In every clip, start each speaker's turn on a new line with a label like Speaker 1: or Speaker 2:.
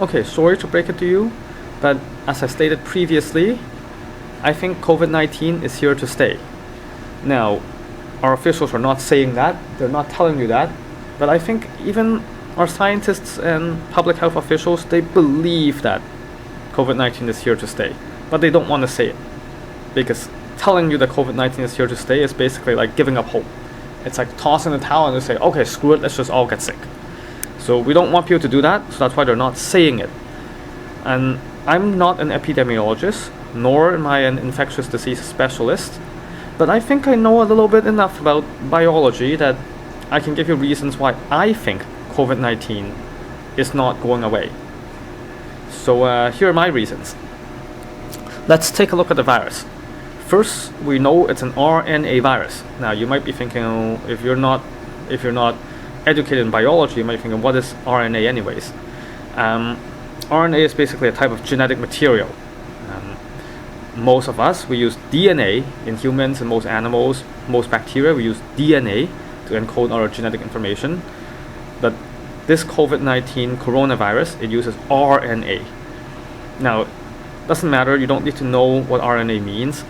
Speaker 1: Okay, sorry to break it to you, but as I stated previously, I think COVID-19 is here to stay. Now, our officials are not saying that, they're not telling you that, but I think even our scientists and public health officials, they believe that COVID-19 is here to stay, but they don't want to say it. Because telling you that COVID-19 is here to stay is basically like giving up hope. It's like tossing the towel and say, okay, screw it, let's just all get sick. So we don't want people to do that, so that's why they're not saying it. And I'm not an epidemiologist, nor am I an infectious disease specialist, but I think I know a little bit enough about biology that I can give you reasons why I think COVID-19 is not going away. So here are my reasons. Let's take a look at the virus. First, we know it's an RNA virus. Now, you might be thinking, oh, if you're not educated in biology, you might be thinking, what is RNA anyways? RNA is basically a type of genetic material. Most of us, we use DNA in humans and most animals, most bacteria, we use DNA to encode our genetic information. But this COVID-19 coronavirus, it uses RNA. Now, doesn't matter, you don't need to know what RNA means.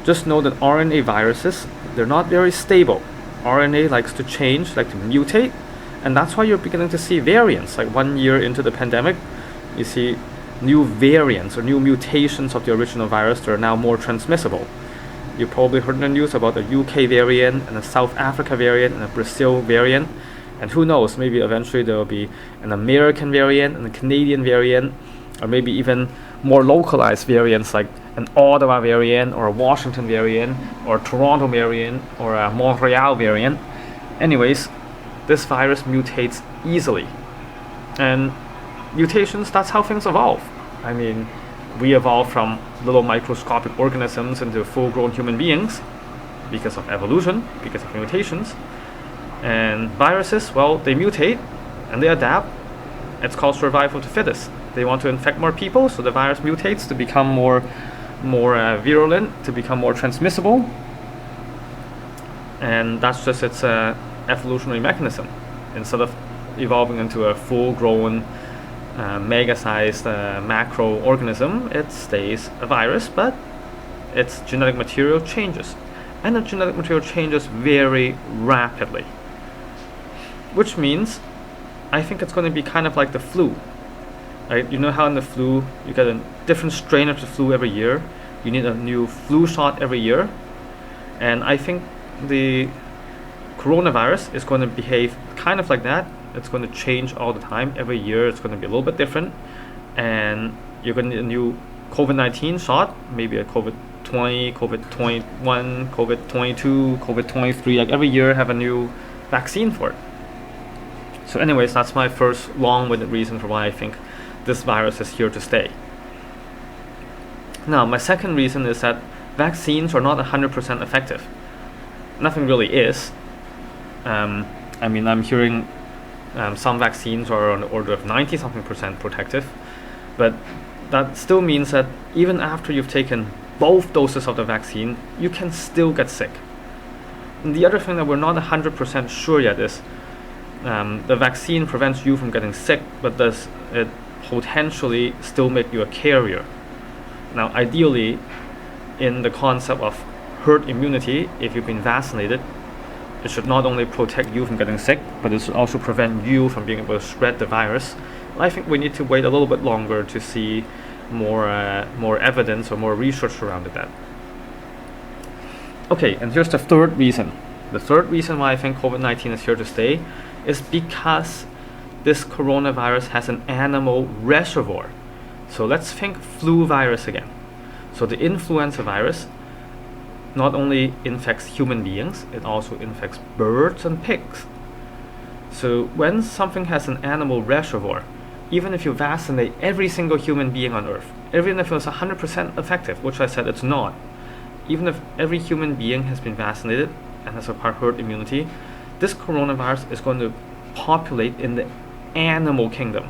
Speaker 1: Just know that RNA viruses, they're not very stable. RNA likes to change, like to mutate, and that's why you're beginning to see variants. Like 1 year into the pandemic, you see new variants or new mutations of the original virus that are now more transmissible. You probably heard in the news about a UK variant and a South Africa variant and a Brazil variant, and who knows, maybe eventually there will be an American variant and a Canadian variant, or maybe even more localized variants like an Ottawa variant or a Washington variant or a Toronto variant or a Montreal variant. Anyways, this virus mutates easily. And mutations, that's how things evolve. I mean, we evolved from little microscopic organisms into full-grown human beings because of evolution, because of mutations. And viruses, well, they mutate and they adapt. It's called survival of the fittest. They want to infect more people, so the virus mutates to become more virulent, to become more transmissible. And that's just its evolutionary mechanism. Instead of evolving into a full-grown, mega-sized macro organism, it stays a virus, but its genetic material changes. And the genetic material changes very rapidly. Which means, I think it's going to be kind of like the flu. Right? You know how in the flu, you get a different strain of the flu every year. You need a new flu shot every year. And I think the coronavirus is going to behave kind of like that. It's going to change all the time. Every year it's going to be a little bit different. And you're going to need a new COVID-19 shot, maybe a COVID-20, COVID-21, COVID-22, COVID-23. Like every year have a new vaccine for it. So anyways, that's my first long-winded reason for why I think this virus is here to stay. Now, my second reason is that vaccines are not 100% effective. Nothing really is. I mean, I'm hearing some vaccines are on the order of 90-something% protective, but that still means that even after you've taken both doses of the vaccine, you can still get sick. And the other thing that we're not 100% sure yet is the vaccine prevents you from getting sick, but does it potentially still make you a carrier? Now, ideally, in the concept of herd immunity, if you've been vaccinated, it should not only protect you from getting sick, but it should also prevent you from being able to spread the virus. I think we need to wait a little bit longer to see more evidence or more research around that. Okay, and here's the third reason. The third reason why I think COVID-19 is here to stay is because this coronavirus has an animal reservoir. So let's think flu virus again. So the influenza virus not only infects human beings, it also infects birds and pigs. So when something has an animal reservoir, even if you vaccinate every single human being on Earth, even if it was 100% effective, which I said it's not, even if every human being has been vaccinated and has acquired herd immunity, this coronavirus is going to populate in the animal kingdom.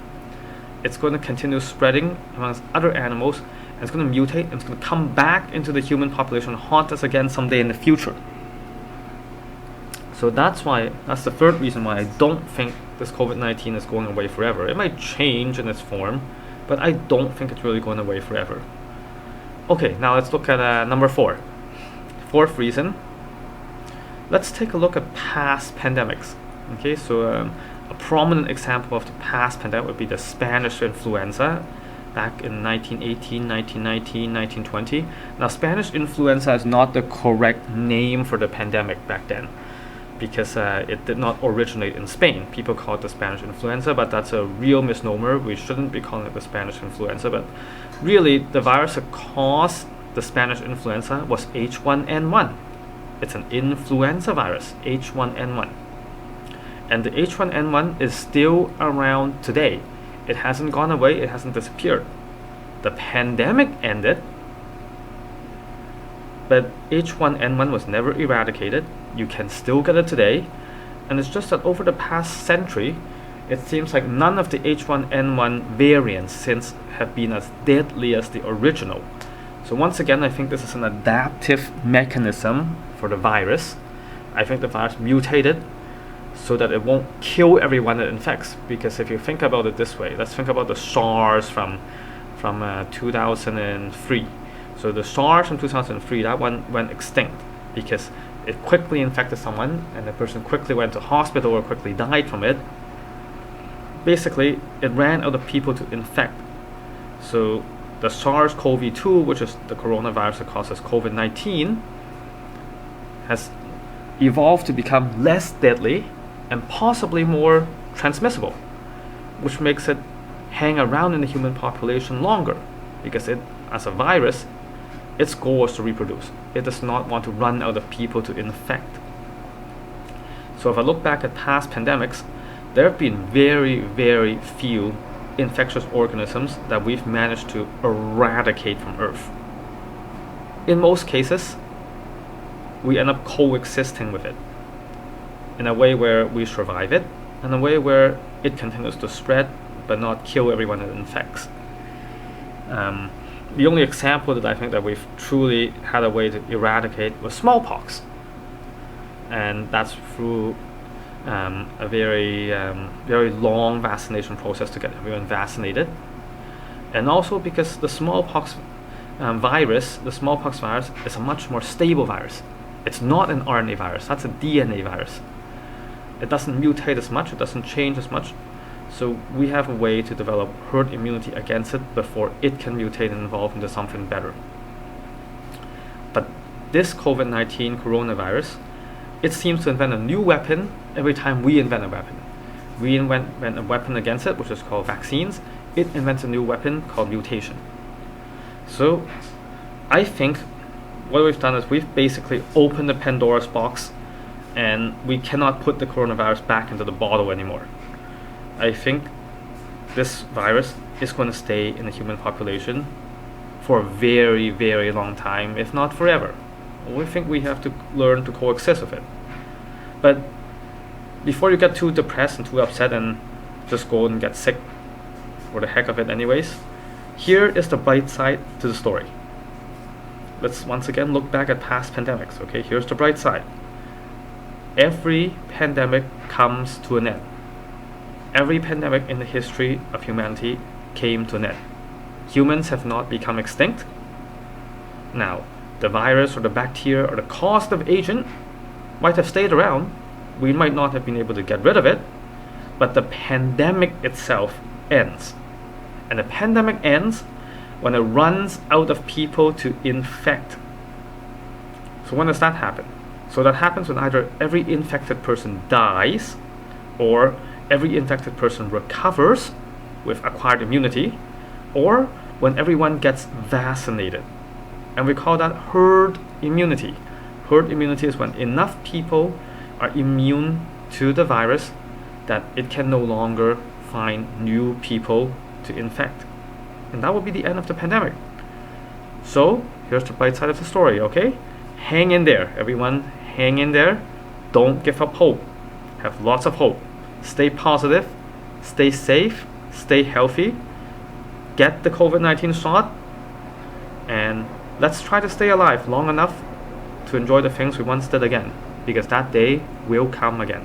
Speaker 1: It's going to continue spreading amongst other animals, and it's going to mutate, and it's going to come back into the human population and haunt us again someday in the future. So that's the third reason why I don't think this COVID-19 is going away forever. It might change in its form, but I don't think it's really going away forever. Okay, now let's look at number 4. Fourth reason. Let's take a look at past pandemics. Okay, so a prominent example of the past pandemic would be the Spanish influenza back in 1918, 1919, 1920. Now, Spanish influenza is not the correct name for the pandemic back then, because it did not originate in Spain. People call it the Spanish influenza, but that's a real misnomer. We shouldn't be calling it the Spanish influenza, but really the virus that caused the Spanish influenza was H1N1. It's an influenza virus, H1N1. And the H1N1 is still around today. It hasn't gone away, it hasn't disappeared. The pandemic ended, but H1N1 was never eradicated. You can still get it today, and it's just that over the past century, it seems like none of the H1N1 variants since have been as deadly as the original. So once again, I think this is an adaptive mechanism for the virus. I think the virus mutated so that it won't kill everyone it infects. Because if you think about it this way, let's think about the SARS from 2003. So the SARS from 2003, that one went extinct because it quickly infected someone and the person quickly went to hospital or quickly died from it. Basically, it ran out of people to infect. So the SARS-CoV-2, which is the coronavirus that causes COVID-19, has evolved to become less deadly and possibly more transmissible, which makes it hang around in the human population longer, because it, as a virus, its goal is to reproduce. It does not want to run out of people to infect. So if I look back at past pandemics, there have been very, very few infectious organisms that we've managed to eradicate from Earth. In most cases, we end up coexisting with it in a way where we survive it, in a way where it continues to spread but not kill everyone it infects. The only example that I think that we've truly had a way to eradicate was smallpox, and that's through a very very long vaccination process to get everyone vaccinated, and also because the smallpox virus is a much more stable virus. It's not an RNA virus, that's a DNA virus. It doesn't mutate as much, it doesn't change as much, so we have a way to develop herd immunity against it before it can mutate and evolve into something better. But this COVID-19 coronavirus, it seems to invent a new weapon every time we invent a weapon. We invent a weapon against it, which is called vaccines. It invents a new weapon called mutation. So I think what we've done is we've basically opened the Pandora's box, and we cannot put the coronavirus back into the bottle anymore. I think this virus is going to stay in the human population for a very, very long time, if not forever. We think we have to learn to coexist with it. But before you get too depressed and too upset and just go and get sick for the heck of it anyways, here is the bright side to the story. Let's once again look back at past pandemics. Okay, here's the bright side. Every pandemic comes to an end. Every pandemic in the history of humanity came to an end. Humans have not become extinct. Now, the virus or the bacteria or the causative agent might have stayed around. We might not have been able to get rid of it, but the pandemic itself ends. And the pandemic ends when it runs out of people to infect. So when does that happen? So that happens when either every infected person dies, or every infected person recovers with acquired immunity, or when everyone gets vaccinated. And we call that herd immunity. Herd immunity is when enough people are immune to the virus that it can no longer find new people to infect. And that will be the end of the pandemic. So here's the bright side of the story, okay? Hang in there, everyone. Hang in there. Don't give up hope. Have lots of hope. Stay positive. Stay safe. Stay healthy. Get the COVID-19 shot. And let's try to stay alive long enough to enjoy the things we once did again. Because that day will come again.